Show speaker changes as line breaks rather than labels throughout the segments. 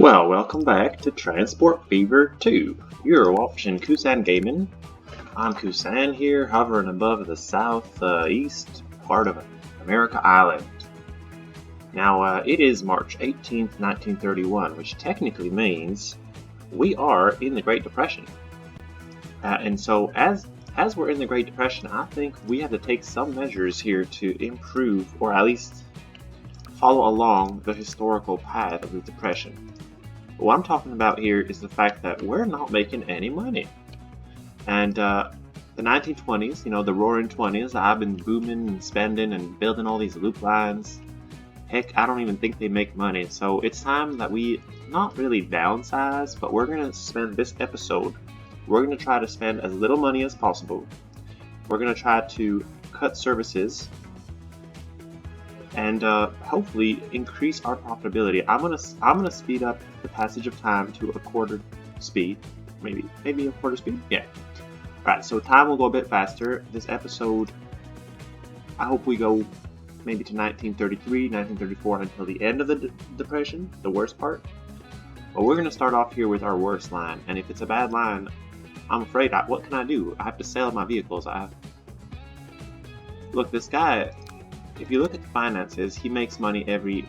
Well, welcome back to Transport Fever 2. You're watching Kusan Gaming. I'm Kusan here, hovering above the southeast part of America Island. Now, it is March 18th, 1931, which technically means we are in the Great Depression. And so, as we're in the Great Depression, I think we have to take some measures here to improve, or at least follow along the historical path of the Depression. What I'm talking about here is the fact that we're not making any money. And the 1920s, the roaring 20s, I've been booming and spending and building all these loop lines. Heck, I don't even think they make money. So it's time that we not really downsize, but we're going to spend this episode, we're going to try to spend as little money as possible. We're going to try to cut services and hopefully increase our profitability. I'm gonna speed up the passage of time to a quarter speed, maybe a quarter speed. Yeah. All right. So time will go a bit faster. This episode, I hope we go maybe to 1933, 1934 until the end of the Depression, the worst part. But we're gonna start off here with our worst line, and if it's a bad line, I'm afraid. What can I do? I have to sell my vehicles. Look, this guy. If you look at the finances, he makes money every,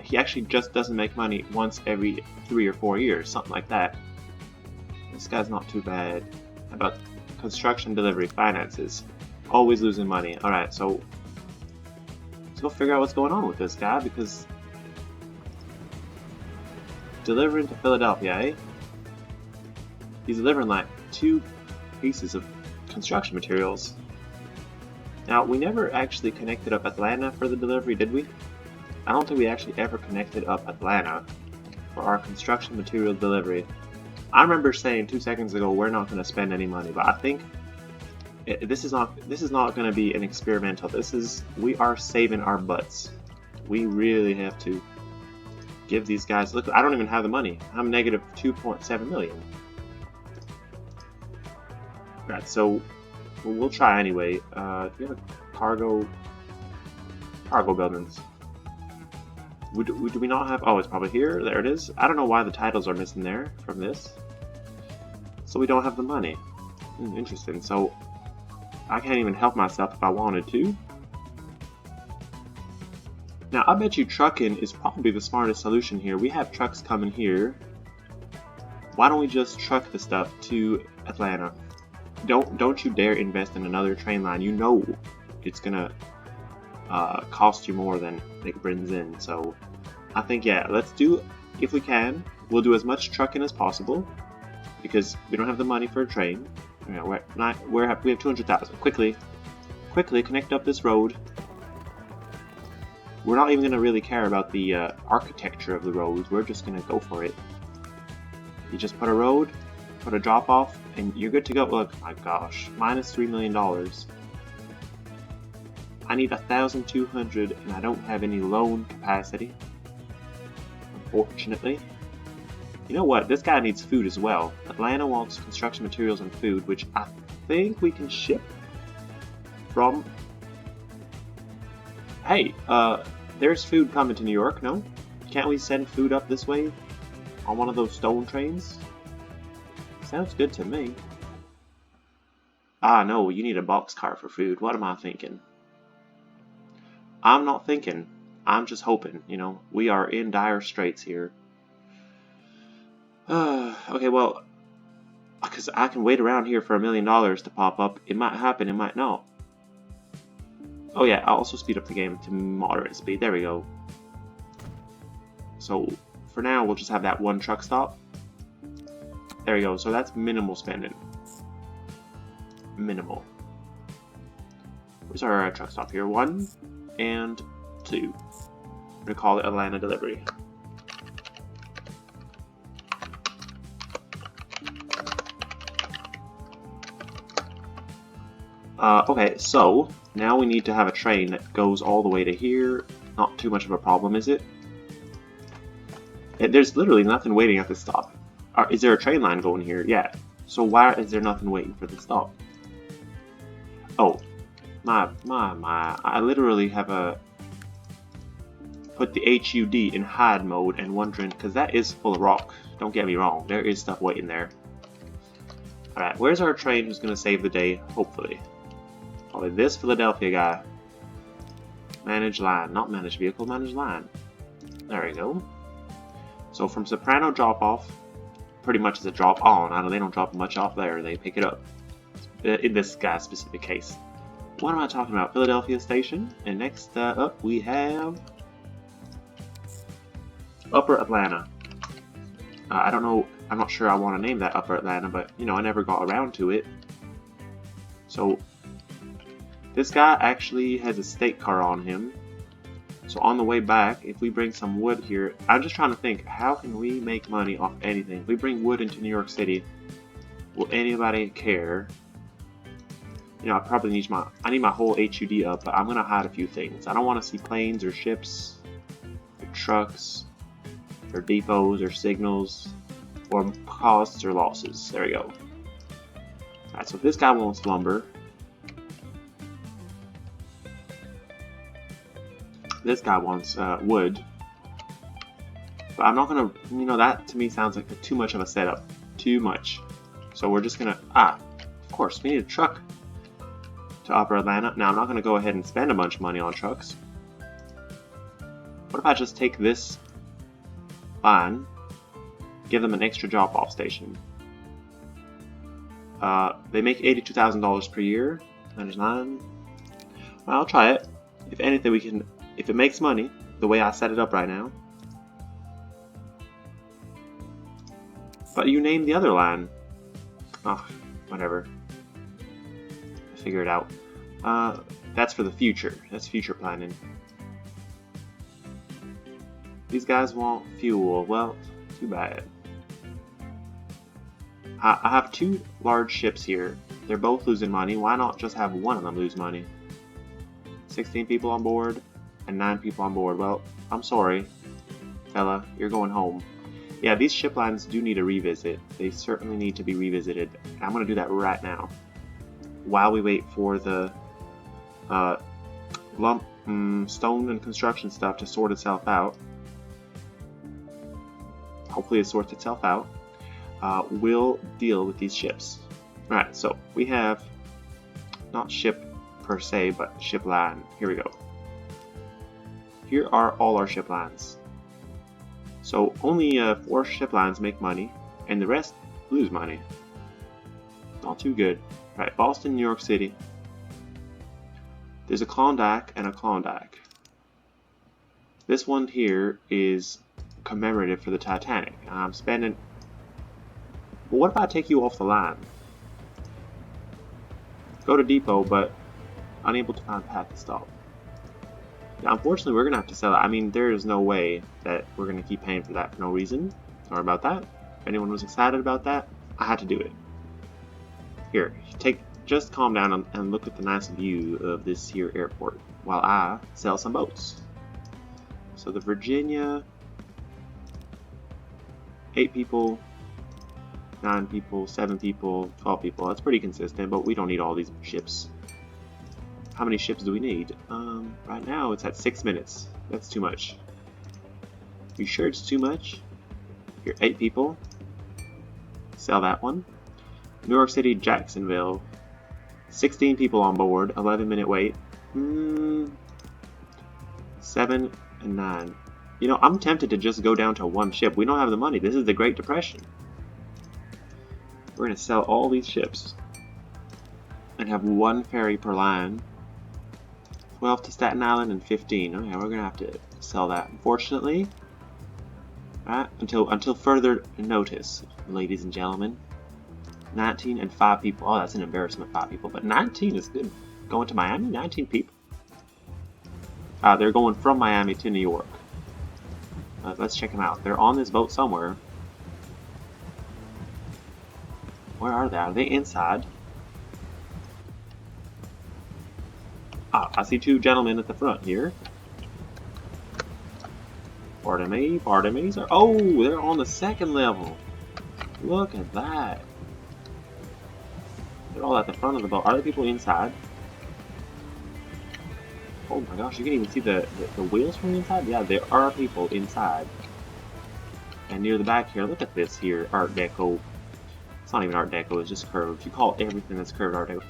he actually just doesn't make money once every 3 or 4 years, something like that. This guy's not too bad. How about construction, delivery, finances? Always losing money. Alright, so let's go figure out what's going on with this guy, because delivering to Philadelphia, eh? He's delivering like 2 pieces of construction materials. Now, we never actually connected up Atlanta for the delivery, did we? I don't think we actually ever connected up Atlanta for our construction material delivery. I remember saying 2 seconds ago we're not going to spend any money, but I think this is not going to be an experimental. We are saving our butts. We really have to give these guys. Look, I don't even have the money. I'm negative 2.7 million. Right, so. We'll try anyway. Do we have a cargo buildings? Do we not have? Oh, it's probably here. There it is. I don't know why the titles are missing there from this. So we don't have the money. Interesting. So I can't even help myself if I wanted to. Now I bet you trucking is probably the smartest solution here. We have trucks coming here. Why don't we just truck the stuff to Atlanta? Don't you dare invest in another train line. You know it's gonna cost you more than it brings in. So I think, yeah, let's do, if we can, we'll do as much trucking as possible because we don't have the money for a train. We have 200,000. Quickly connect up this road. We're not even gonna really care about the architecture of the roads. We're just gonna go for it. You just put a road. Put a drop off, and you're good to go. Look, my gosh, minus $3 million. I need 1,200, and I don't have any loan capacity, unfortunately. You know what? This guy needs food as well. Atlanta wants construction materials and food, which I think we can ship from. Hey, there's food coming to New York. No, can't we send food up this way on one of those stone trains? Sounds good to me. Ah, no, you need a boxcar for food. What am I thinking? I'm not thinking. I'm just hoping, We are in dire straits here. Okay, well, because I can wait around here for $1 million to pop up. It might happen, it might not. Oh yeah, I'll also speed up the game to moderate speed. There we go. So, for now, we'll just have that one truck stop. There we go, so that's minimal spending. Minimal. Where's our truck stop here? 1 and 2. I'm gonna call it Atlanta Delivery. Okay, so now we need to have a train that goes all the way to here. Not too much of a problem, is it? There's literally nothing waiting at this stop. Is there a train line going here? Yeah. So why is there nothing waiting for the stop? Oh, my. I literally have a put the HUD in hide mode and wondering, because that is full of rock. Don't get me wrong, there is stuff waiting there. Alright, where's our train who's going to save the day, hopefully? Probably this Philadelphia guy. Manage line, not manage vehicle, manage line. There we go. So from Soprano drop off, pretty much is a drop on. They don't drop much off there, they pick it up. In this guy's specific case. What am I talking about? Philadelphia Station. And next up we have Upper Atlanta. I don't know, I'm not sure I want to name that Upper Atlanta, but you know, I never got around to it. So this guy actually has a state car on him. So on the way back, if we bring some wood here, I'm just trying to think, how can we make money off anything? If we bring wood into New York City, will anybody care? You know, I probably need I need my whole HUD up, but I'm gonna hide a few things. I don't want to see planes or ships, or trucks, or depots, or signals, or costs or losses. There we go. Alright, so if this guy wants lumber, this guy wants wood, but I'm not gonna, you know, that to me sounds like too much of a setup. Too much. So we're just gonna, of course, we need a truck to Upper Atlanta. Now I'm not gonna go ahead and spend a bunch of money on trucks. What if I just take this line, give them an extra drop-off station? They make $82,000 per year. Manage line. Well, I'll try it. If anything, we can. If it makes money, the way I set it up right now. But you named the other line. Oh, whatever. Figure it out. That's for the future. That's future planning. These guys want fuel. Well, too bad. I have two large ships here. They're both losing money. Why not just have one of them lose money? 16 people on board and 9 people on board. Well, I'm sorry, fella. You're going home. Yeah, these ship lines do need a revisit. They certainly need to be revisited. I'm going to do that right now. While we wait for the stone and construction stuff to sort itself out. Hopefully it sorts itself out. We'll deal with these ships. Alright, so we have not ship per se, but ship line. Here we go. Here are all our ship lines. So only 4 ship lines make money, and the rest lose money. Not too good. Right, Boston, New York City. There's a Klondike and a Klondike. This one here is commemorative for the Titanic. I'm spending... Well, what if I take you off the line? Go to depot, but unable to find path to stop. Yeah, unfortunately, we're going to have to sell it. I mean, there is no way that we're going to keep paying for that for no reason. Sorry about that. If anyone was excited about that, I had to do it. Here, just calm down and look at the nice view of this here airport while I sell some boats. So the Virginia, 8 people, 9 people, 7 people, 12 people. That's pretty consistent, but we don't need all these ships. How many ships do we need? Right now it's at 6 minutes. That's too much. You sure it's too much? Here, 8 people. Sell that one. New York City, Jacksonville. 16 people on board, 11-minute wait. 7 and 9. You know, I'm tempted to just go down to one ship. We don't have the money. This is the Great Depression. We're going to sell all these ships and have 1 ferry per line. 12 to Staten Island and 15. Okay, we're going to have to sell that, unfortunately. Alright, until further notice, ladies and gentlemen. 19 and 5 people. Oh, that's an embarrassment, 5 people. But 19 is good. Going to Miami? 19 people. They're going from Miami to New York. Let's check them out. They're on this boat somewhere. Where are they? Are they inside? I see 2 gentlemen at the front here. Pardon me, pardon me, sir. Oh, they're on the 2nd level. Look at that. They're all at the front of the boat. Are there people inside? Oh my gosh, you can even see the wheels from the inside? Yeah, there are people inside. And near the back here, look at this here, Art Deco. It's not even Art Deco, it's just curved. You call everything that's curved Art Deco.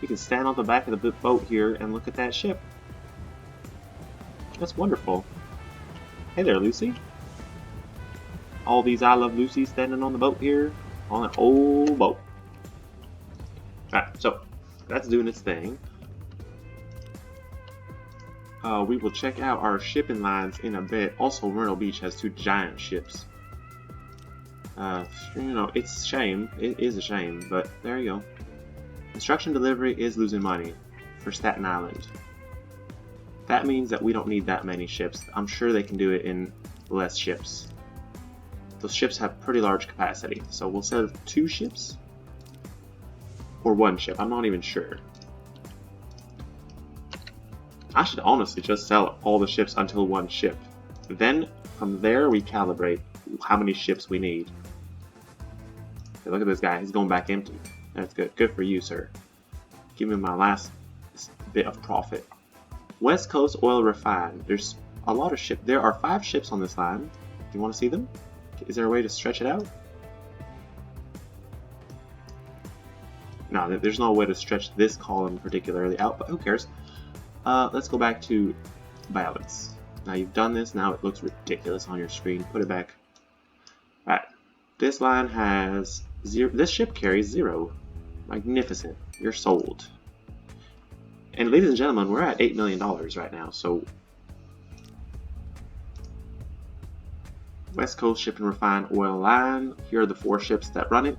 You can stand on the back of the boat here and look at that ship. That's wonderful. Hey there, Lucy. All these I Love Lucy's standing on the boat here, on an old boat. Alright, so that's doing its thing. We will check out our shipping lines in a bit. Also, Myrtle Beach has 2 giant ships. You know, it's a shame. It is a shame, but there you go. Instruction delivery is losing money for Staten Island. That means that we don't need that many ships. I'm sure they can do it in less ships. Those ships have pretty large capacity, so we'll set 2 ships or 1 ship. I'm not even sure. I should honestly just sell all the ships until 1 ship. Then from there we calibrate how many ships we need. Okay, look at this guy. He's going back empty. That's good. Good for you, sir. Give me my last bit of profit. West Coast Oil Refined. There's a lot of ships. There are 5 ships on this line. Do you want to see them? Is there a way to stretch it out? No, there's no way to stretch this column particularly out, but who cares? Let's go back to balance. Now you've done this, now it looks ridiculous on your screen. Put it back. Alright, this line has 0. This ship carries 0. Magnificent. You're sold. And ladies and gentlemen, we're at $8 million right now, so West Coast Ship and Refined Oil Line. Here are the 4 ships that run it.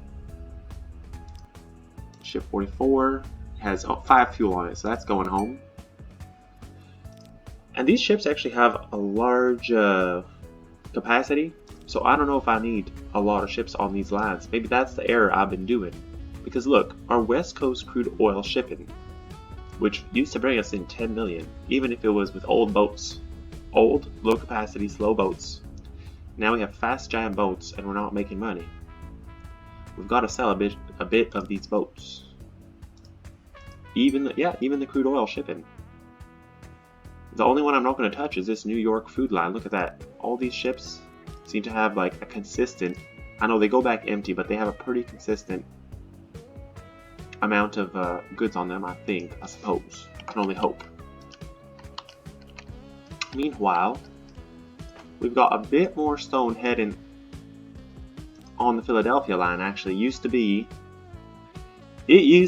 Ship 44 has 5 fuel on it, so that's going home. And these ships actually have a large capacity, so I don't know if I need a lot of ships on these lines. Maybe that's the error I've been doing. Because look, our West Coast crude oil shipping, which used to bring us in 10 million, even if it was with old boats. Old, low capacity, slow boats. Now we have fast giant boats and we're not making money. We've got to sell a bit of these boats. Even the crude oil shipping. The only one I'm not going to touch is this New York food line. Look at that. All these ships seem to have like a consistent, I know they go back empty, but they have a pretty consistent amount of goods on them, I suppose. I can only hope. Meanwhile, we've got a bit more stone heading on the Philadelphia line. Actually, it used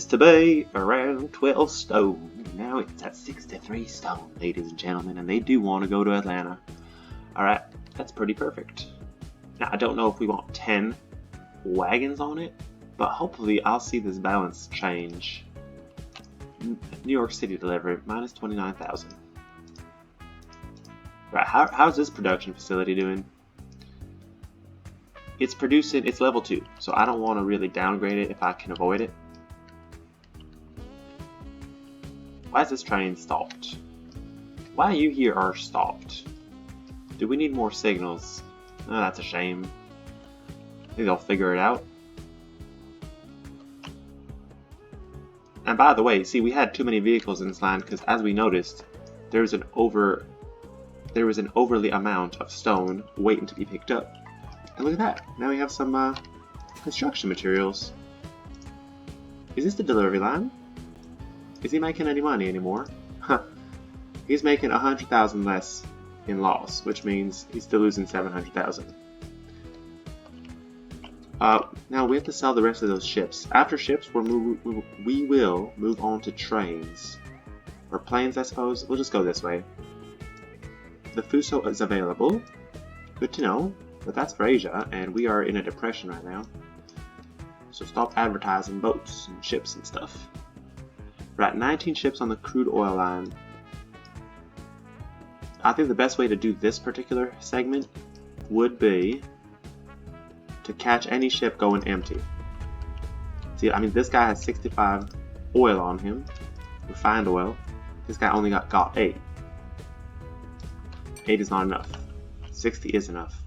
to be around 12 stone. Now it's at 63 stone, ladies and gentlemen, and they do want to go to Atlanta. Alright, that's pretty perfect. Now, I don't know if we want 10 wagons on it, but hopefully I'll see this balance change. New York City delivery, minus 29,000. Right, how's this production facility doing? It's producing, it's level 2, so I don't want to really downgrade it if I can avoid it. Why is this train stopped? Why you here are stopped? Do we need more signals? Oh, that's a shame. Maybe they'll figure it out. And by the way, see, we had too many vehicles in this line because, as we noticed, there was an overly amount of stone waiting to be picked up. And look at that! Now we have some construction materials. Is this the delivery line? Is he making any money anymore? Huh. He's making 100,000 less in loss, which means he's still losing 700,000. Now we have to sell the rest of those ships. After ships, we will move on to trains. Or planes, I suppose. We'll just go this way. The Fuso is available. Good to know. But that's for Asia, and we are in a depression right now. So stop advertising boats and ships and stuff. We're at 19 ships on the crude oil line. I think the best way to do this particular segment would be to catch any ship going empty. See, I mean, this guy has 65 oil on him, refined oil. This guy only got 8. 8 is not enough. 60 is enough.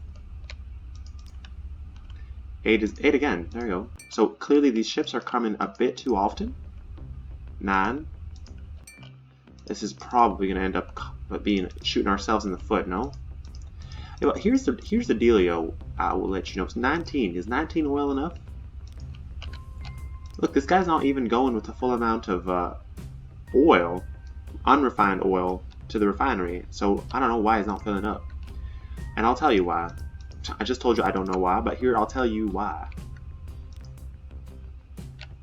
8 is 8 again. There you go. So clearly these ships are coming a bit too often. 9. this is probably going to end up shooting ourselves in the foot, no? Yeah, but here's the dealio. I will let you know. It's 19. Is 19 oil enough? Look, this guy's not even going with the full amount of oil, unrefined oil, to the refinery. So I don't know why he's not filling up. And I'll tell you why. I just told you I don't know why, but here I'll tell you why.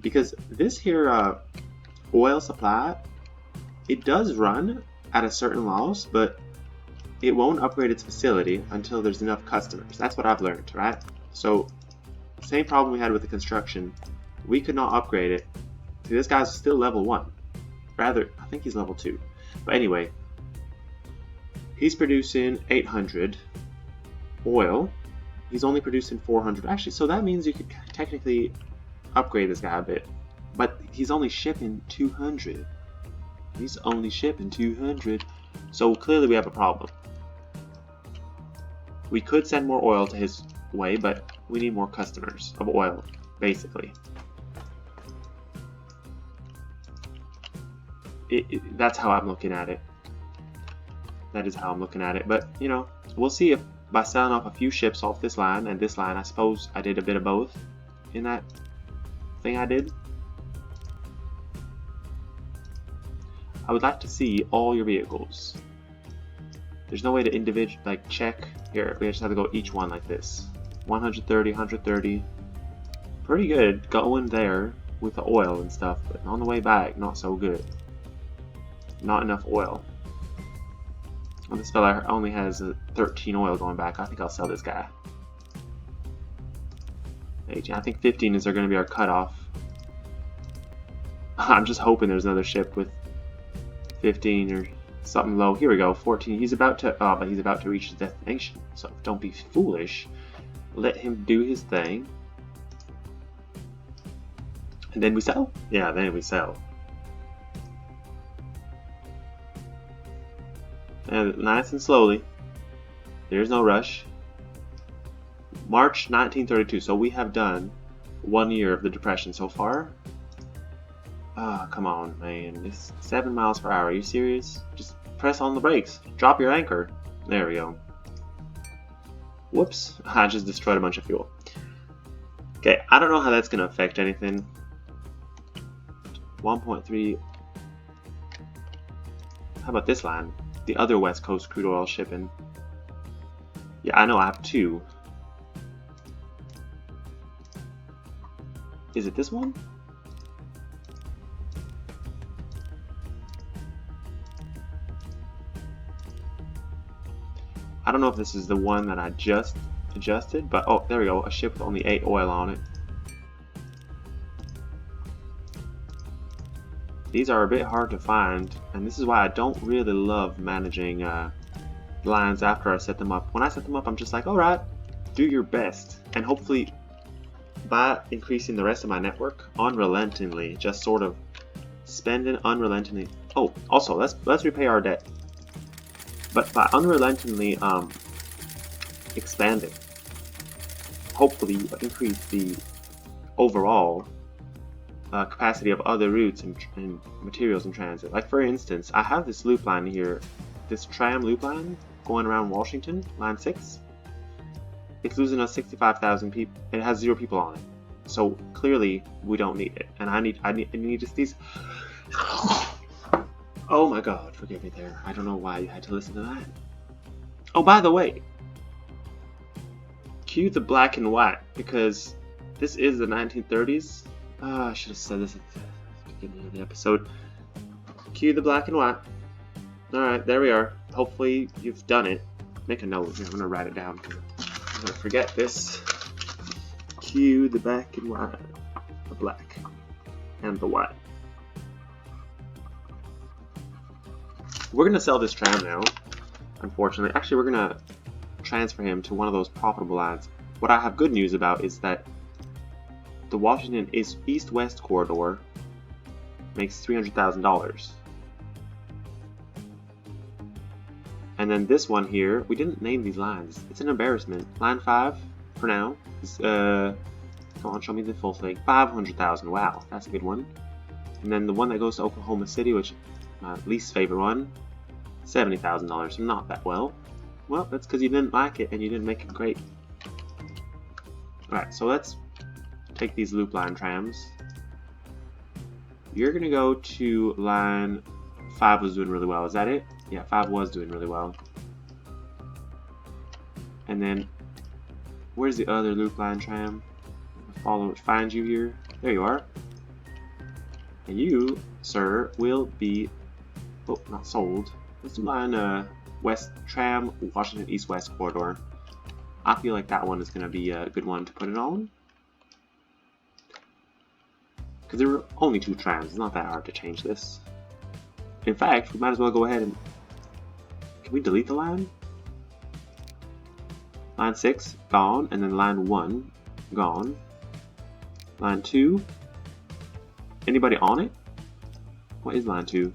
Because this here oil supply, it does run at a certain loss, but it won't upgrade its facility until there's enough customers. That's what I've learned, right? So, same problem we had with the construction. We could not upgrade it. See, this guy's still level 1. Rather, I think he's level 2. But anyway, he's producing 800 oil. He's only producing 400. Actually, so that means you could technically upgrade this guy a bit. But he's only shipping 200. He's only shipping 200. So clearly we have a problem. We could send more oil to his way, but we need more customers of oil, basically. That's how I'm looking at it. That is how I'm looking at it. But, you know, we'll see if by selling off a few ships off this line and this line, I suppose I did a bit of both in that thing I did. I would like to see all your vehicles. There's no way to check. Here, we just have to go each one like this. 130, 130. Pretty good going there with the oil and stuff, but on the way back, not so good. Not enough oil. Well, this fella only has 13 oil going back. I think I'll sell this guy. 18. I think 15 is going to be our cutoff. I'm just hoping there's another ship with 15 or something low. Here we go, 14. He's about to, but he's about to reach his destination. So don't be foolish. Let him do his thing. And then we sell? Yeah, then we sell. And nice and slowly. There's no rush. March 1932. So we have done 1 year of the Depression so far. Ah, come on, man. It's 7 miles per hour. Are you serious? Just press on the brakes. Drop your anchor. There we go. Whoops. I just destroyed a bunch of fuel. Okay, I don't know how that's going to affect anything. 1.3. How about this line? The other West Coast crude oil shipping. Yeah, I know I have 2. Is it this one? I don't know if this is the one that I just adjusted, but oh, there we go. A ship with only 8 oil on it. These are a bit hard to find, and this is why I don't really love managing lines after I set them up. When I set them up, I'm just like, alright, do your best. And hopefully, by increasing the rest of my network unrelentingly, just sort of spending unrelentingly. Oh, also, let's repay our debt. But by unrelentingly expanding, hopefully increase the overall capacity of other routes and materials in transit. Like for instance, I have this loop line here, this tram loop line going around Washington, line 6. It's losing us 65,000 people. It has 0 people on it, so clearly we don't need it. And I need just these. Oh my God, forgive me there. I don't know why you had to listen to that. Oh, by the way, cue the black and white, because this is the 1930s. I should have said this at the beginning of the episode. Cue the black and white. Alright, there we are. Hopefully you've done it. Make a note here. I'm going to write it down because I'm going to forget this. Cue the black and white. The black and the white. We're going to sell this tram now, unfortunately. Actually, we're going to transfer him to one of those profitable lines. What I have good news about is that the Washington East-West corridor makes $300,000. And then this one here, we didn't name these lines. It's an embarrassment. Line 5, for now, is, come on, show me the full thing. 500,000, wow, that's a good one. And then the one that goes to Oklahoma City, which My least favorite one, $70,000. Not that well. Well, that's because you didn't like it and you didn't make it great. Alright, so let's take these loop line trams. You're gonna go to line 5 was doing really well. Is that it? Yeah, 5 was doing really well. And then, where's the other loop line tram? Find you here. There you are. And you, sir, will be, oh, not sold. Let's do line West Tram, Washington East-West corridor. I feel like that one is going to be a good one to put it on. Because there were only 2 trams. It's not that hard to change this. In fact, we might as well go ahead and... Can we delete the line? Line 6, gone. And then line 1, gone. Line 2. Anybody on it? What is line 2?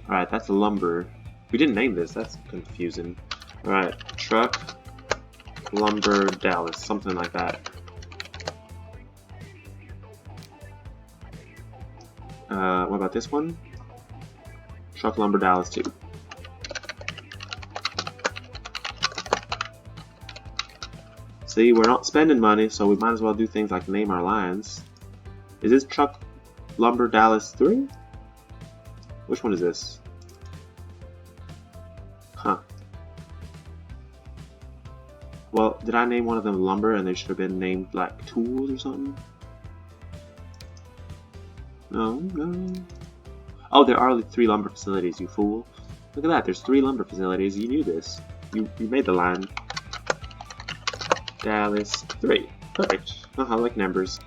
Alright, that's lumber. We didn't name this. That's confusing. Alright, truck, lumber, Dallas. Something like that. What about this one? Truck, lumber, Dallas 2. See, we're not spending money, so we might as well do things like name our lines. Is this truck, lumber, Dallas 3? Which one is this? Huh. Well, did I name one of them lumber and they should have been named like tools or something? No, no. Oh, there are 3 lumber facilities, you fool. Look at that, there's 3 lumber facilities. You knew this. You made the line. Dallas 3. Perfect. I like numbers.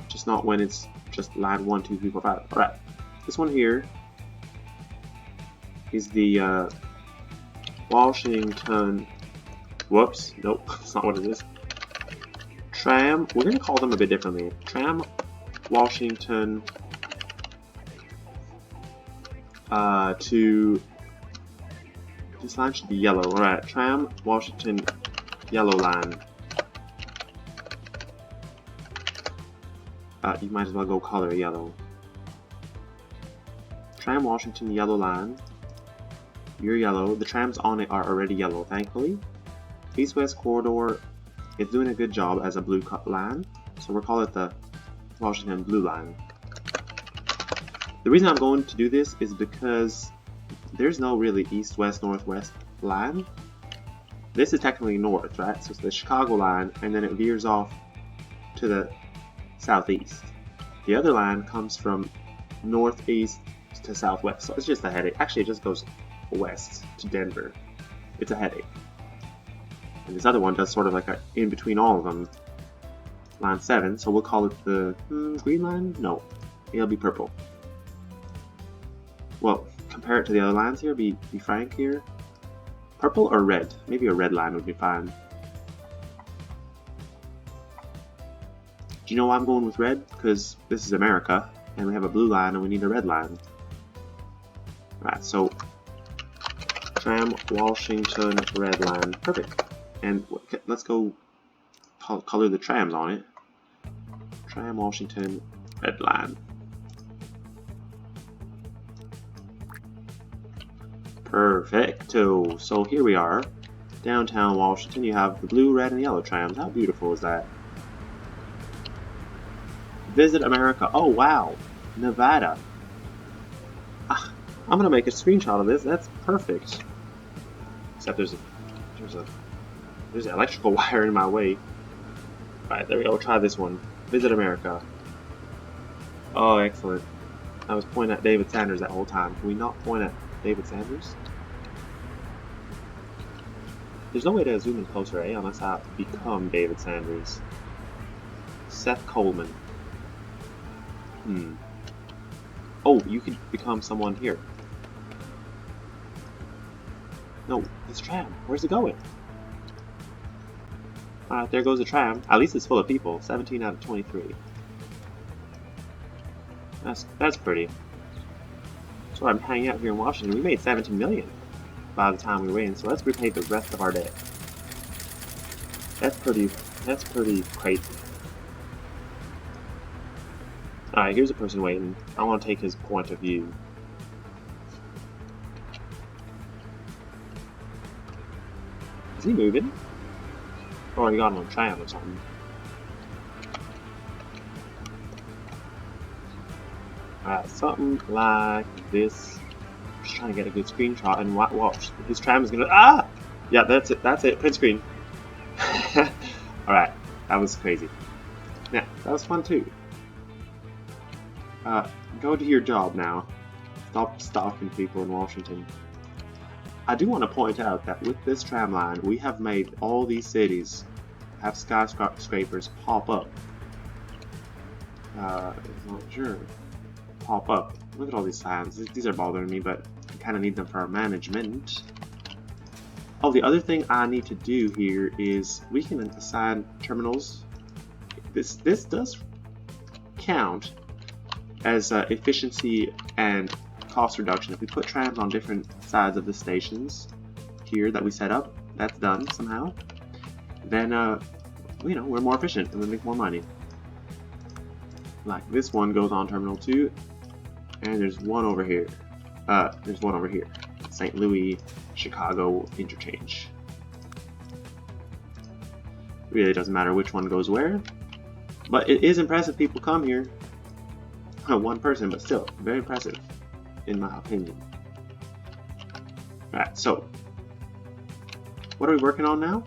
Just not when it's just line 1, 2, 3, 4, 5. Alright. This one here is the Washington. Whoops. Nope. That's not what it is. Tram. We're going to call them a bit differently. Tram Washington to. This line should be yellow. Alright. Tram Washington yellow line. You might as well go color yellow. Tram Washington yellow line. You're yellow. The trams on it are already yellow, thankfully. East-West corridor is doing a good job as a blue cut line, so we'll call it the Washington blue line. The reason I'm going to do this is because there's no really east-west, northwest line. This is technically north, right? So it's the Chicago line, and then it veers off to the southeast. The other line comes from northeast to southwest, so it's just a headache. Actually, it just goes west to Denver. It's a headache. And this other one does sort of like a in between all of them. Line 7, so we'll call it the green line? No, it'll be purple. Well, compare it to the other lines here, be frank here. Purple or red? Maybe a red line would be fine. Do you know why I'm going with red? Because this is America, and we have a blue line and we need a red line. Right, so Tram Washington red line. Perfect. And let's go color the trams on it. Tram Washington red line. Perfecto. So here we are. Downtown Washington, you have the blue, red, and yellow trams. How beautiful is that? Visit America. Oh wow, Nevada. I'm gonna make a screenshot of this. That's perfect. Except there's an electrical wire in my way. Alright, there we go. We'll try this one. Visit America. Oh, excellent. I was pointing at David Sanders that whole time. Can we not point at David Sanders? There's no way to zoom in closer, eh? Unless I become David Sanders. Seth Coleman. Oh, you could become someone here. No, this tram. Where's it going? Alright, there goes the tram. At least it's full of people. 17 out of 23. That's pretty. That's why I'm hanging out here in Washington. We made 17 million by the time we were in, so let's repay the rest of our debt. That's pretty crazy. Alright, here's a person waiting. I want to take his point of view. Is he moving? Or he got on a tram or something? Something like this. Just trying to get a good screenshot and watch. His tram is gonna. Ah! Yeah, that's it. That's it. Print screen. Alright, that was crazy. Yeah, that was fun too. Go to your job now. Stop stalking people in Washington. I do want to point out that with this tram line, we have made all these cities have skyscrapers pop up. Not sure. Pop up. Look at all these signs. These are bothering me, but I kind of need them for our management. Oh, the other thing I need to do here is we can assign terminals. This does count as efficiency and cost reduction. If we put trams on different sides of the stations here that we set up, that's done somehow, then you know, we're more efficient and we make more money. Like this one goes on terminal 2, and there's one over here. There's one over here. St. Louis, Chicago interchange. Really doesn't matter which one goes where, but it is impressive people come here. One person, but still very impressive in my opinion. Alright, so what are we working on now?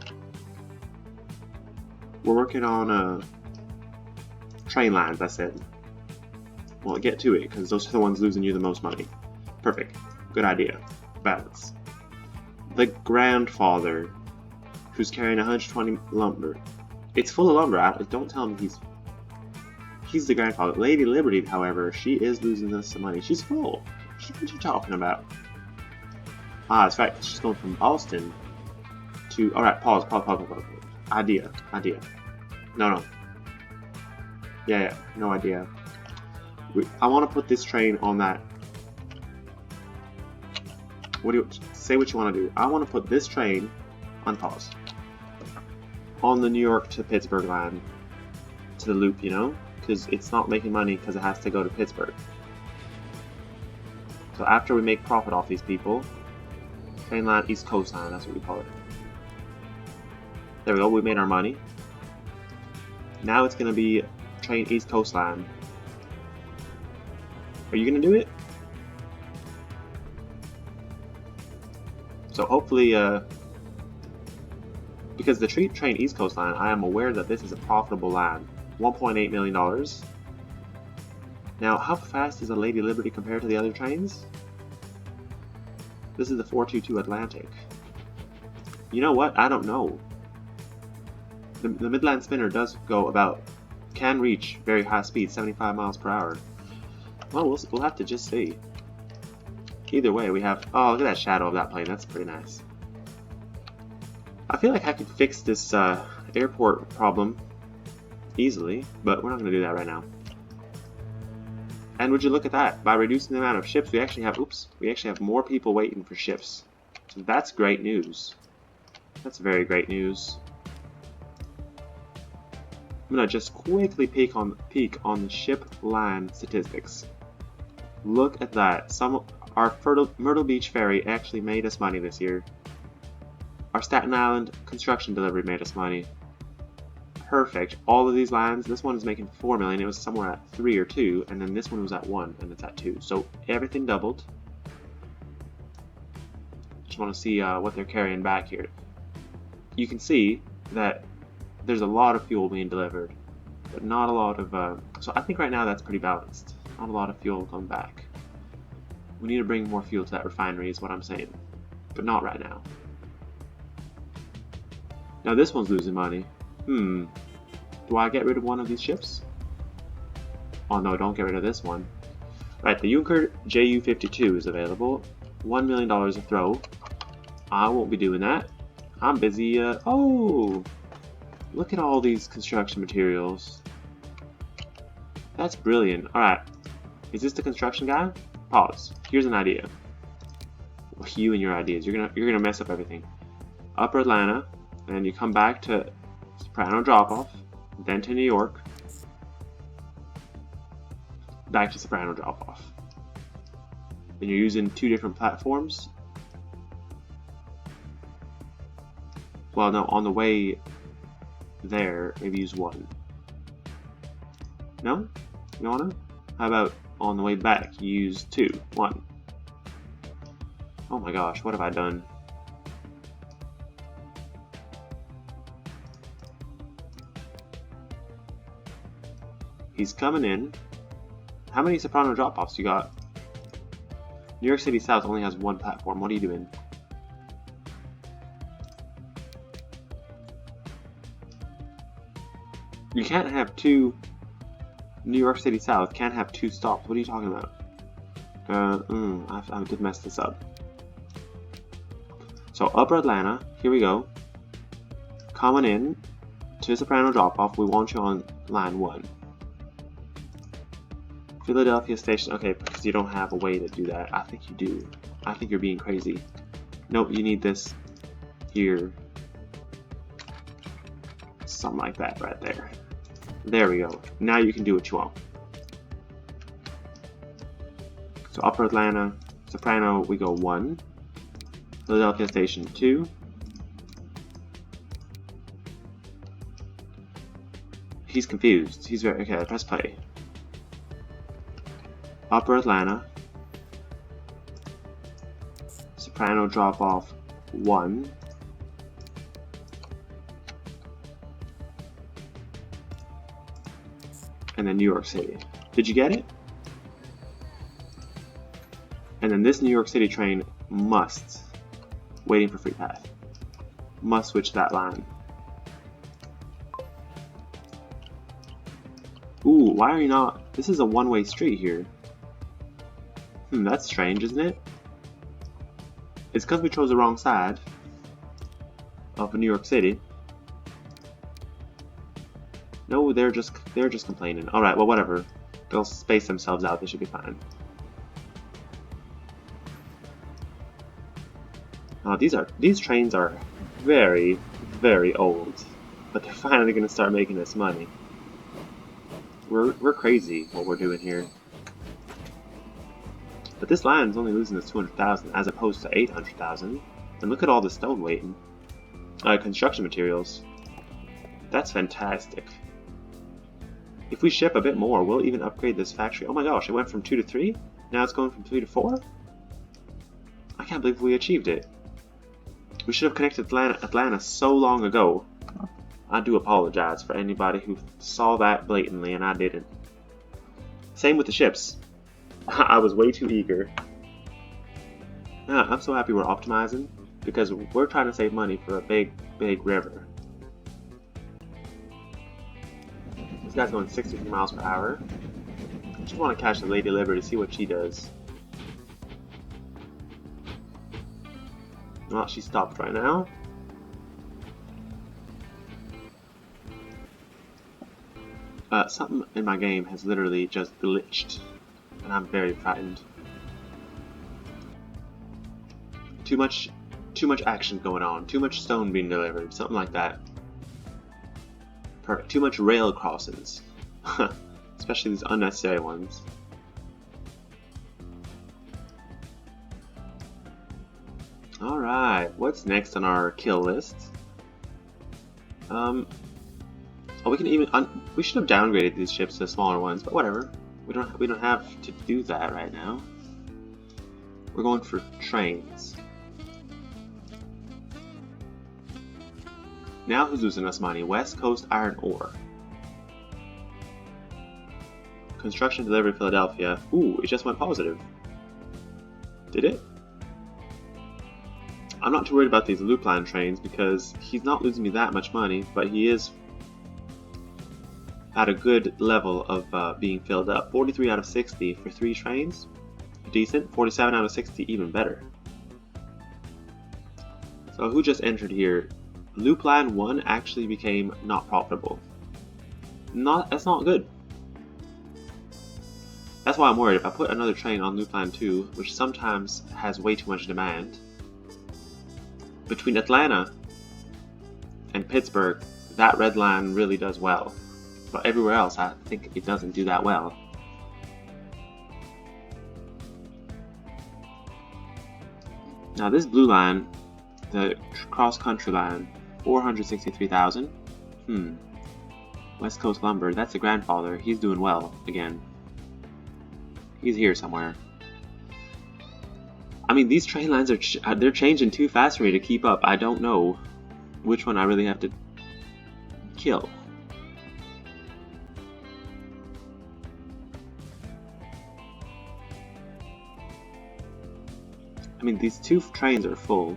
We're working on train lines, I said. Well, get to it, because those are the ones losing you the most money. Perfect. Good idea. Balance. The grandfather who's carrying 120 lumber. It's full of lumber. Don't tell me he's the grandfather. Lady Liberty, however, she is losing us some money. She's full. What are you talking about? Ah, that's right. She's going from Boston to... Alright, pause. Idea. No. Yeah, no idea. I want to put this train on that. Say what you want to do. I want to put this train on pause. On the New York to Pittsburgh line. To the loop, you know? Because it's not making money because it has to go to Pittsburgh. So after we make profit off these people, train line East Coast line, that's what we call it. There we go, we made our money. Now it's going to be train East Coast line. Are you going to do it? So hopefully, because the train East Coast line, I am aware that this is a profitable line. $1.8 million. Now, how fast is a Lady Liberty compared to the other trains? This is the 422 Atlantic. You know what? I don't know. The Midland Spinner does go can reach very high speed, 75 miles per hour. Well, we'll have to just see. Either way, we have... Oh, look at that shadow of that plane. That's pretty nice. I feel like I could fix this airport problem easily, but we're not going to do that right now. And would you look at that? By reducing the amount of ships, we actually have more people waiting for ships. So that's great news. That's very great news. I'm going to just quickly peek on the ship line statistics. Look at that. Our Myrtle Beach ferry actually made us money this year. Our Staten Island construction delivery made us money. Perfect. All of these lines, this one is making 4 million. It was somewhere at 3 or 2, and then this one was at 1, and it's at 2. So everything doubled. Just want to see what they're carrying back here. You can see that there's a lot of fuel being delivered, but not a lot of... so I think right now that's pretty balanced. Not a lot of fuel going back. We need to bring more fuel to that refinery is what I'm saying, but not right now. Now this one's losing money. Do I get rid of one of these ships? Oh no, don't get rid of this one. Right, the Junker Ju-52 is available. $1 million a throw. I won't be doing that. I'm busy, oh! Look at all these construction materials. That's brilliant. Alright. Is this the construction guy? Pause. Here's an idea. Well, you and your ideas. You're gonna mess up everything. Upper Atlanta, and you come back to Soprano drop-off, then to New York, back to Soprano drop-off. And you're using 2 different platforms. Well, no, on the way there, maybe use 1. No? You don't wanna? How about on the way back, use 2, 1. Oh my gosh, what have I done? He's coming in. How many Soprano drop-offs you got? New York City South only has 1 platform. What are you doing? You can't have 2... New York City South can't have 2 stops. What are you talking about? I did mess this up. So Upper Atlanta, here we go. Coming in to Soprano drop-off, we want you on line 1. Philadelphia Station, okay, because you don't have a way to do that. I think you do. I think you're being crazy. Nope, you need this here. Something like that right there. There we go. Now you can do what you want. So Upper Atlanta, Soprano, we go 1. Philadelphia Station 2. He's confused. He's very... Okay, press play. Upper Atlanta. Soprano drop off 1. And then New York City. Did you get it? And then this New York City train must, waiting for free path, must switch that line. Ooh, why are you not? This is a one-way street here. That's strange, isn't it? It's because we chose the wrong side of New York City. No, they're just complaining. All right, well, whatever. They'll space themselves out. They should be fine. These trains are very, very old, but they're finally going to start making us money. We're crazy what we're doing here. But this line is only losing us 200,000 as opposed to 800,000. And look at all the stone waiting. Construction materials. That's fantastic. If we ship a bit more, we'll even upgrade this factory. Oh my gosh, it went from 2 to 3? Now it's going from 3 to 4? I can't believe we achieved it. We should have connected Atlanta so long ago. I do apologize for anybody who saw that blatantly and I didn't. Same with the ships. I was way too eager. I'm so happy we're optimizing because we're trying to save money for a big, big river. This guy's going 63 miles per hour. I just want to catch the Lady Liberty to see what she does. Well, she stopped right now. Something in my game has literally just glitched, and I'm very frightened. Too much action going on. Too much stone being delivered. Something like that. Perfect. Too much rail crossings, especially these unnecessary ones. All right. What's next on our kill list? Oh, we can even we should have downgraded these ships to smaller ones, but whatever. We don't have to do that right now. We're going for trains. Now who's losing us money? West Coast Iron Ore. Construction delivery Philadelphia. Ooh, it just went positive. Did it? I'm not too worried about these loop line trains because he's not losing me that much money, but he is at a good level of being filled up. 43 out of 60 for 3 trains. Decent. 47 out of 60, even better. So who just entered here? Loop line 1 actually became not profitable. That's not good. That's why I'm worried. If I put another train on loop line 2, which sometimes has way too much demand, between Atlanta and Pittsburgh, that red line really does well. But everywhere else, I think it doesn't do that well. Now this blue line, the cross-country line, 463,000. West Coast Lumber, that's a grandfather. He's doing well again. He's here somewhere. I mean, these train lines are they're changing too fast for me to keep up. I don't know which one I really have to kill. I mean, these two trains are full,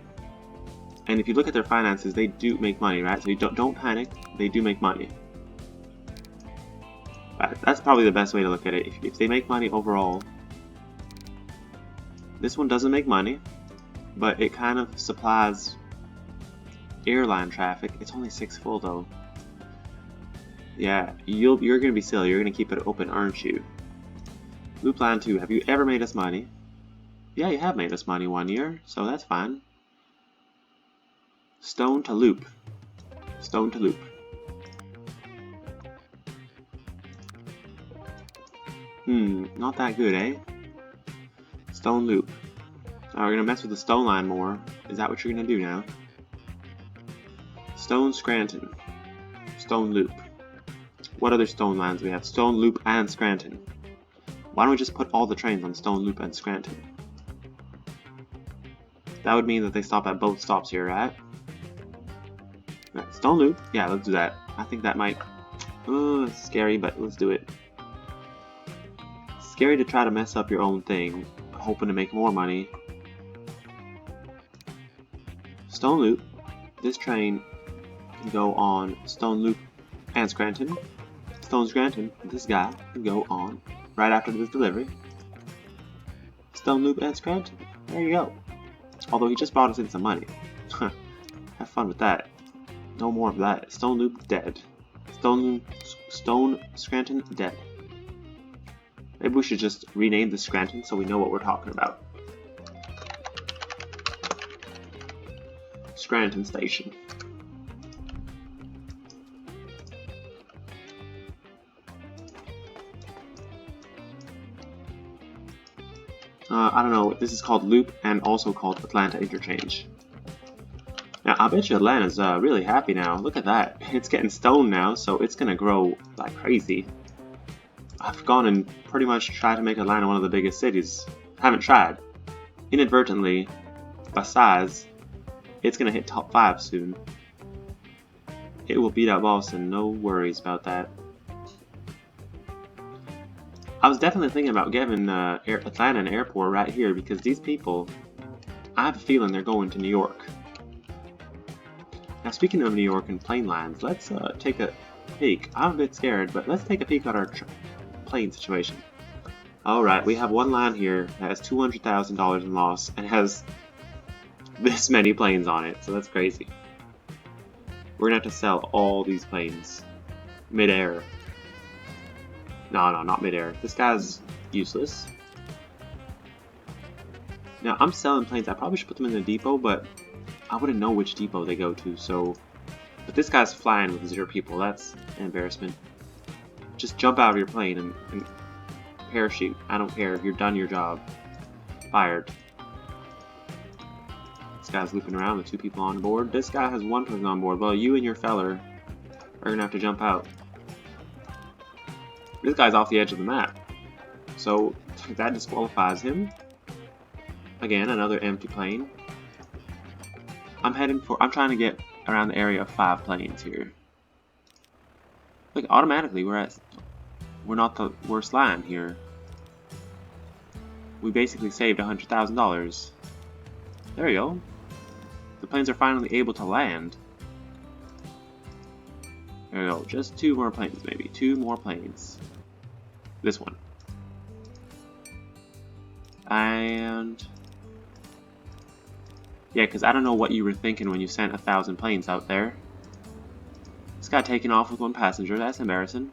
and if you look at their finances, they do make money, right? So you don't panic. They do make money. That's probably the best way to look at it. If they make money overall, this one doesn't make money, but it kind of supplies airline traffic. It's only 6 full though. Yeah, you're gonna be silly. You're gonna keep it open, aren't you? Loop Line 2. Have you ever made us money? Yeah, you have made us money 1 year, so that's fine. Stone to Loop. Stone to Loop. Not that good, eh? Stone Loop. Oh, we're gonna mess with the Stone Line more. Is that what you're gonna do now? Stone Scranton. Stone Loop. What other Stone Lines do we have? Stone Loop and Scranton. Why don't we just put all the trains on Stone Loop and Scranton? That would mean that they stop at both stops here, right? Right, Stone Loop. Yeah, let's do that. I think that might... it's scary, but let's do it. Scary to try to mess up your own thing, hoping to make more money. Stone Loop. This train can go on Stone Loop and Scranton. Stone Scranton, this guy can go on right after this delivery. Stone Loop and Scranton. There you go. Although he just brought us in some money. Have fun with that. No more of that. Stone Loop dead. Stone Scranton dead. Maybe we should just rename the Scranton so we know what we're talking about. Scranton Station. I don't know, this is called Loop and also called Atlanta Interchange. Now, I bet you Atlanta's really happy now. Look at that. It's getting stone now, so it's gonna grow like crazy. I've gone and pretty much tried to make Atlanta one of the biggest cities. Haven't tried. Inadvertently, by size, it's gonna hit top 5 soon. It will beat out Boston, no worries about that. I was definitely thinking about giving Atlanta an airport right here because these people, I have a feeling they're going to New York. Now speaking of New York and plane lines, let's take a peek. I'm a bit scared, but let's take a peek at our plane situation. Alright, we have one line here that has $200,000 in loss and has this many planes on it, so that's crazy. We're gonna have to sell all these planes mid-air. No, not mid-air. This guy's useless. Now, I'm selling planes. I probably should put them in the depot, but I wouldn't know which depot they go to, so... But this guy's flying with 0 people. That's an embarrassment. Just jump out of your plane and parachute. I don't care. You're done your job. Fired. This guy's looping around with 2 people on board. This guy has 1 person on board. Well, you and your feller are gonna have to jump out. This guy's off the edge of the map, so that disqualifies him. Again, another empty plane. I'm trying to get around the area of 5 planes here. Look, automatically we're not the worst line here. We basically saved $100,000. There you go. The planes are finally able to land. There we go, just 2 more planes maybe, 2 more planes. This one. And... yeah, because I don't know what you were thinking when you sent 1,000 planes out there. This guy taking off with 1 passenger, that's embarrassing.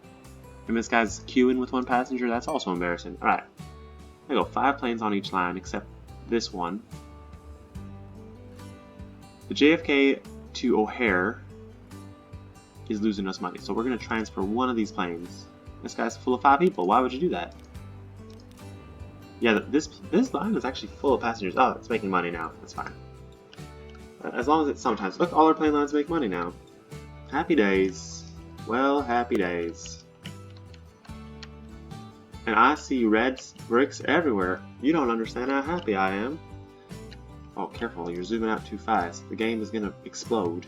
And this guy's queuing with 1 passenger, that's also embarrassing. Alright, there we go, 5 planes on each line except this one. The JFK to O'Hare is losing us money, so we're going to transfer 1 of these planes. This guy's full of 5 people. Why would you do that? Yeah, this line is actually full of passengers. Oh, it's making money now. That's fine. As long as it's sometimes. Look, all our plane lines make money now. Happy days. Well, happy days. And I see red bricks everywhere. You don't understand how happy I am. Oh, careful, you're zooming out too fast. The game is gonna explode.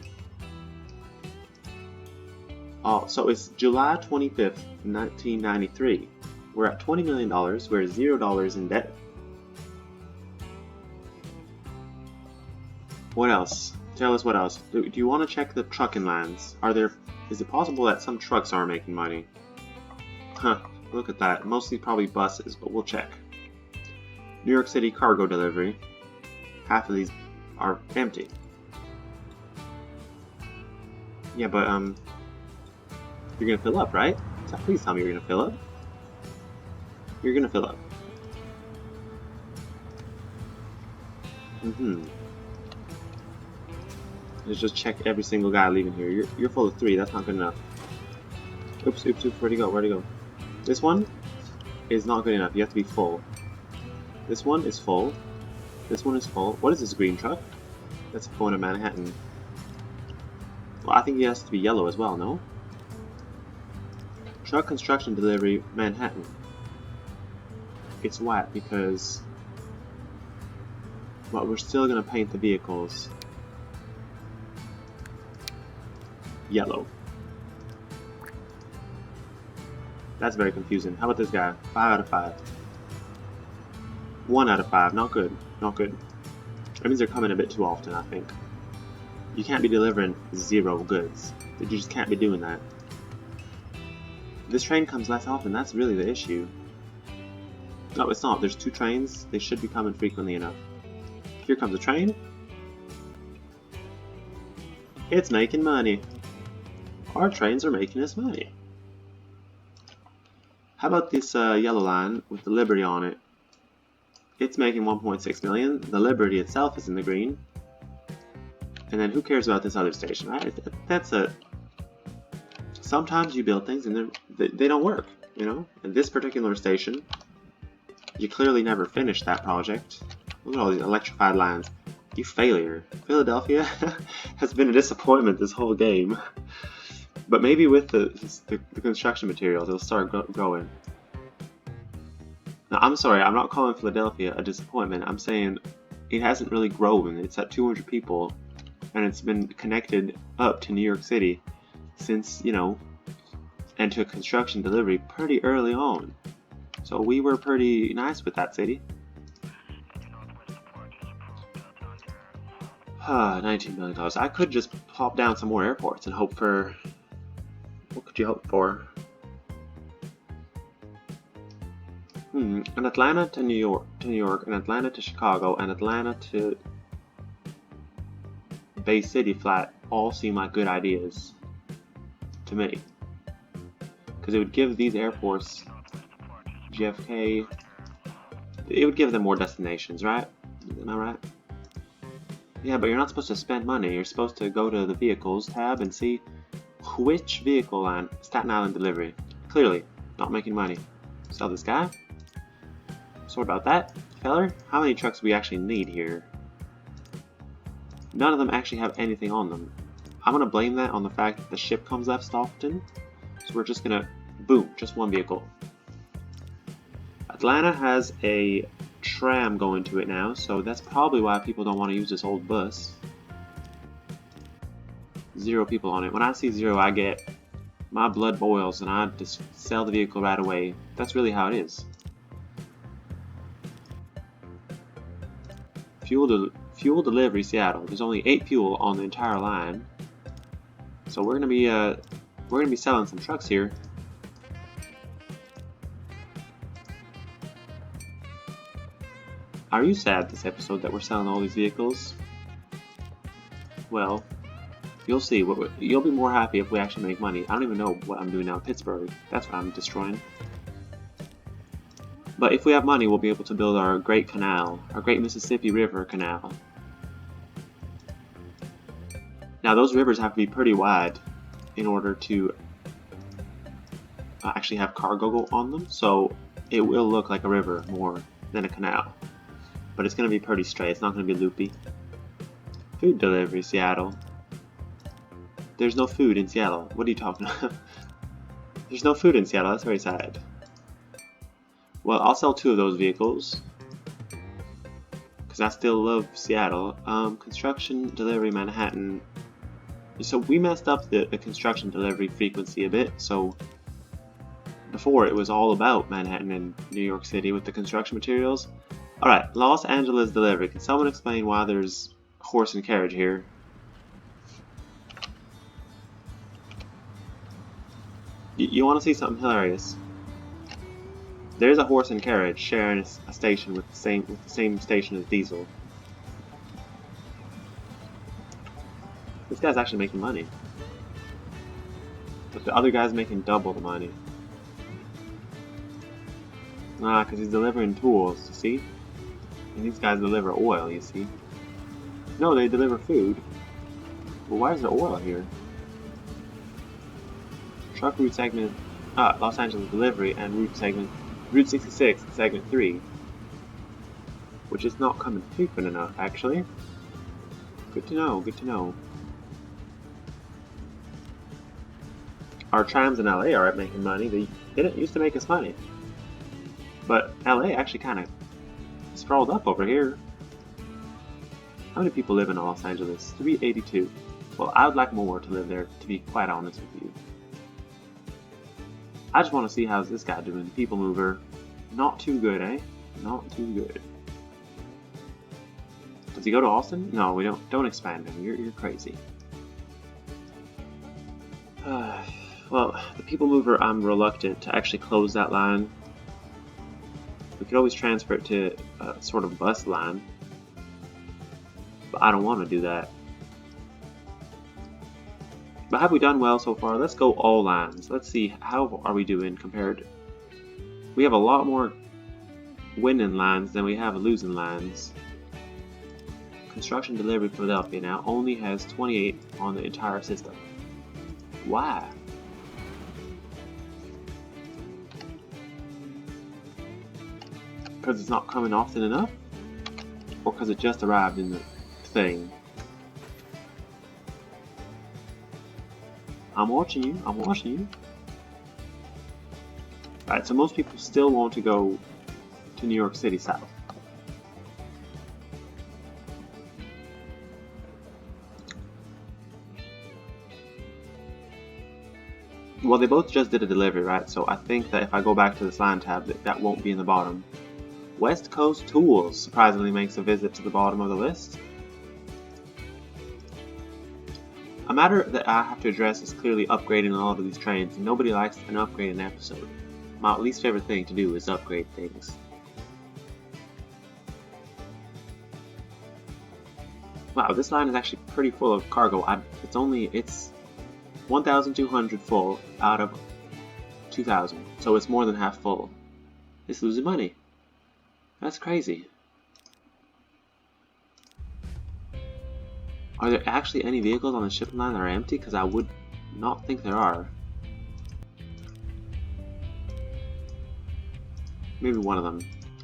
Oh, so it's July 25th, 1993. We're at $20 million. We're at $0 in debt. What else? Tell us what else. Do you want to check the trucking lines? Is it possible that some trucks are making money? Huh, look at that. Mostly probably buses, but we'll check. New York City cargo delivery. Half of these are empty. Yeah, but you're gonna fill up, right? Please tell me you're gonna fill up. You're gonna fill up. Let's just check every single guy leaving here. You're full of 3. That's not good enough. Oops, oops, oops. Where'd he go? Where'd he go? This one is not good enough. You have to be full. This one is full. This one is full. What is this green truck? That's going to Manhattan. Well, I think he has to be yellow as well, no? Truck construction delivery, Manhattan. It's white because... But we're still going to paint the vehicles yellow. That's very confusing. How about this guy? 5 out of 5. 1 out of 5. Not good. Not good. That means they're coming a bit too often, I think. You can't be delivering 0 goods. You just can't be doing that. This train comes less often. That's really the issue. No, it's not. There's 2 trains. They should be coming frequently enough. Here comes a train. It's making money. Our trains are making us money. How about this yellow line with the Liberty on it? It's making 1.6 million. The Liberty itself is in the green. And then who cares about this other station, right? That's a... Sometimes you build things and they don't work, you know? And this particular station, you clearly never finished that project. Look at all these electrified lines. You failure. Philadelphia has been a disappointment this whole game. But maybe with the construction materials, it'll start growing. Now, I'm sorry, I'm not calling Philadelphia a disappointment. I'm saying it hasn't really grown. It's at 200 people, and it's been connected up to New York City since, you know, and to a construction delivery pretty early on. So we were pretty nice with that city. $19 million. I could just pop down some more airports and hope for... What could you hope for? An Atlanta to New York, an Atlanta to Chicago, an Atlanta to Bay City flat all seem like good ideas to me. Because it would give these airports, JFK, it would give them more destinations, right? Am I right? Yeah, but you're not supposed to spend money. You're supposed to go to the vehicles tab and see which vehicle line. Staten Island delivery. Clearly, not making money. Sell this guy. So what about that, feller? How many trucks do we actually need here? None of them actually have anything on them. I'm going to blame that on the fact that the ship comes less often. So we're just going to, boom, just one vehicle. Atlanta has a tram going to it now, so that's probably why people don't want to use this old bus. 0 people on it. When I see 0, I get, my blood boils and I just sell the vehicle right away. That's really how it is. Fuel delivery Seattle. There's only 8 fuel on the entire line, so we're gonna be selling some trucks here. Are you sad this episode that we're selling all these vehicles? Well, you'll see. You'll be more happy if we actually make money. I don't even know what I'm doing now in Pittsburgh. That's what I'm destroying. But if we have money, we'll be able to build our great canal, our great Mississippi River canal. Now those rivers have to be pretty wide in order to actually have cargo go on them, so it will look like a river more than a canal. But it's going to be pretty straight, it's not going to be loopy. Food delivery, Seattle. There's no food in Seattle. What are you talking about? There's no food in Seattle. That's very sad. Well, I'll sell 2 of those vehicles. Because I still love Seattle. Construction delivery Manhattan. So we messed up the construction delivery frequency a bit. So before it was all about Manhattan and New York City with the construction materials. Alright, Los Angeles delivery. Can someone explain why there's horse and carriage here? You want to see something hilarious? There's a horse and carriage sharing a station with the same station as Diesel. This guy's actually making money, but the other guy's making double the money. Ah, because he's delivering tools, you see? And these guys deliver oil, you see? No, they deliver food. Well, why is there oil here? Truck route segment, Los Angeles delivery, and route 66, segment 3. Which is not coming frequent enough, actually. Good to know, good to know. Our trams in LA are making money. They didn't used to make us money. But LA actually kind of sprawled up over here. How many people live in Los Angeles? 382. Well, I would like more to live there, to be quite honest with you. I just want to see how's this guy doing. People mover. Not too good, eh? Not too good. Does he go to Austin? No, we don't expand him. You're crazy. Well, the people mover, I'm reluctant to actually close that line. We could always transfer it to a sort of bus line. But I don't want to do that. But have we done well so far? Let's go all lines. Let's see, how are we doing compared? We have a lot more winning lines than we have losing lines. Construction delivery Philadelphia now only has 28 on the entire system. Why? Because it's not coming often enough? Or because it just arrived in the thing? I'm watching you, I'm watching you. Alright, so most people still want to go to New York City South. Well, they both just did a delivery, right? So I think that if I go back to this line tab, that won't be in the bottom. West Coast Tools surprisingly makes a visit to the bottom of the list. A matter that I have to address is clearly upgrading a lot of these trains, and nobody likes an upgrade in an episode. My least favorite thing to do is upgrade things. Wow, this line is actually pretty full of cargo. It's 1,200 full out of 2,000, so it's more than half full. It's losing money. That's crazy. Are there actually any vehicles on the shipping line that are empty? Because I would not think there are. Maybe one of them.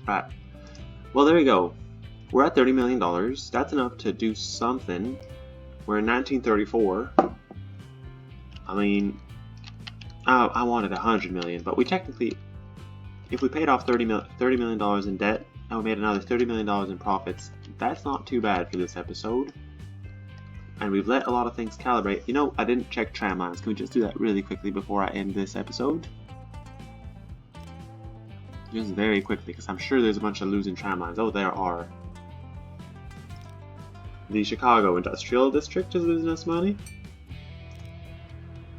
Right. Well, there you go. We're at $30 million. That's enough to do something. We're in 1934. I mean, I wanted 100 million, but we technically, if we paid off $30 million in debt and we made another $30 million in profits, that's not too bad for this episode. And we've let a lot of things calibrate. You know, I didn't check tram lines. Can we just do that really quickly before I end this episode? Just very quickly, because I'm sure there's a bunch of losing tram lines. Oh, there are. The Chicago Industrial District is losing us money.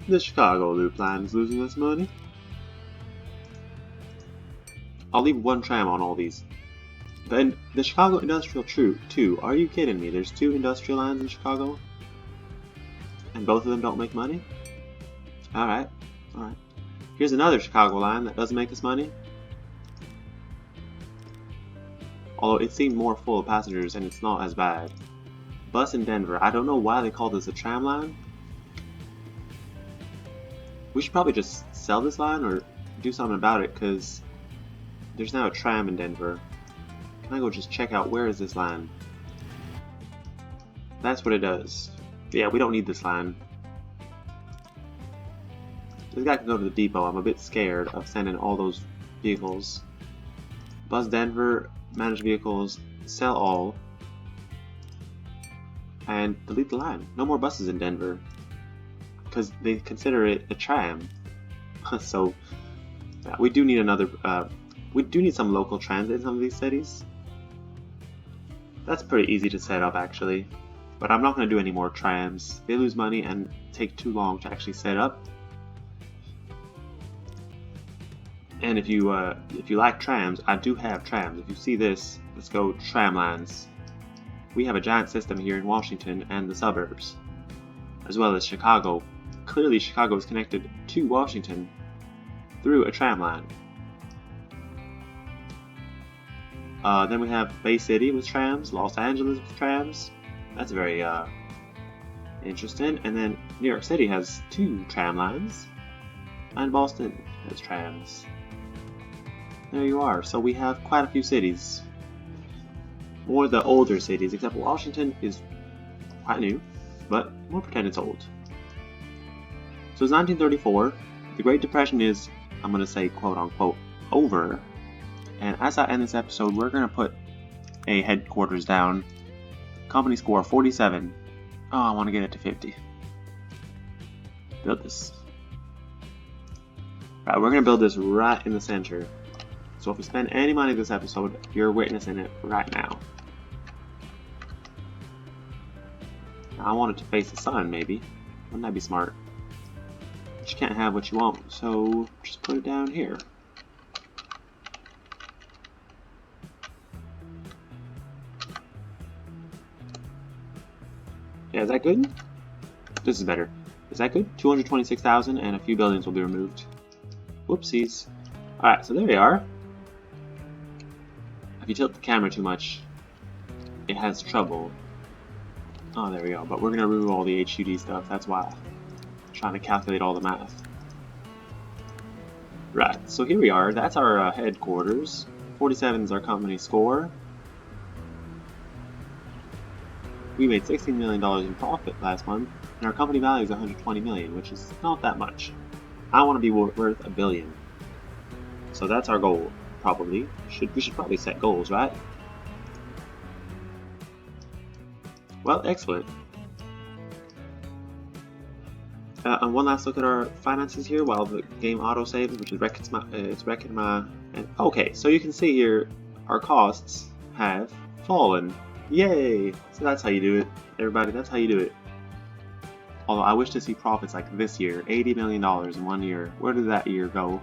The Chicago Loop Line is losing us money. I'll leave one tram on all these. Then the Chicago Industrial too. Are you kidding me? There's 2 industrial lines in Chicago? And both of them don't make money? Alright, alright. Here's another Chicago line that doesn't make us money. Although it seemed more full of passengers and it's not as bad. Bus in Denver. I don't know why they call this a tram line. We should probably just sell this line or do something about it, because there's now a tram in Denver. Can I go just check out where is this line? That's what it does. But yeah, we don't need this line. This guy can go to the depot. I'm a bit scared of sending all those vehicles. Buzz Denver, manage vehicles, sell all, and delete the line. No more buses in Denver, because they consider it a tram. So yeah, we do need another. We do need some local transit in some of these cities. That's pretty easy to set up actually, but I'm not going to do any more trams. They lose money and take too long to actually set up. And if you like trams, I do have trams. If you see this, let's go tramlines. We have a giant system here in Washington and the suburbs, as well as Chicago. Clearly Chicago is connected to Washington through a tram line. Then we have Bay City with trams, Los Angeles with trams. That's very interesting. And then New York City has 2 tram lines, and Boston has trams. There you are. So we have quite a few cities. More the older cities, except Washington is quite new, but we'll pretend it's old. So it's 1934. The Great Depression is, I'm going to say quote unquote, over. And as I end this episode, we're going to put a headquarters down. Company score 47. Oh, I want to get it to 50. Build this. Right, we're going to build this right in the center. So if we spend any money this episode, you're witnessing it right now. I want it to face the sun, maybe. Wouldn't that be smart? But you can't have what you want, so just put it down here. Yeah, is that good? This is better. Is that good? 226,000 and a few buildings will be removed. Whoopsies. Alright, so there we are. If you tilt the camera too much, it has trouble. Oh, there we go. But we're going to remove all the HUD stuff. That's why I'm trying to calculate all the math. Right, so here we are. That's our headquarters. 47 is our company score. We made $16 million in profit last month, and our company value is $120 million, which is not that much. I want to be worth $1 billion. So that's our goal, probably. We should probably set goals, right? Well, excellent. And one last look at our finances here while the game auto-saves, which is wrecking my... Okay, so you can see here, our costs have fallen. Yay! So that's how you do it, everybody. That's how you do it. Although I wish to see profits like this year. $80 million in 1 year. Where did that year go?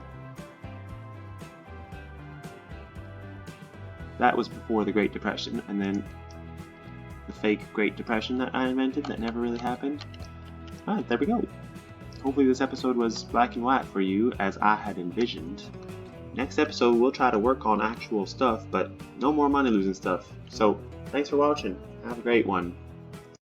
That was before the Great Depression, and then the fake Great Depression that I invented that never really happened. Alright, there we go. Hopefully this episode was black and white for you, as I had envisioned. Next episode we'll try to work on actual stuff, but no more money losing stuff. So, thanks for watching. Have a great one.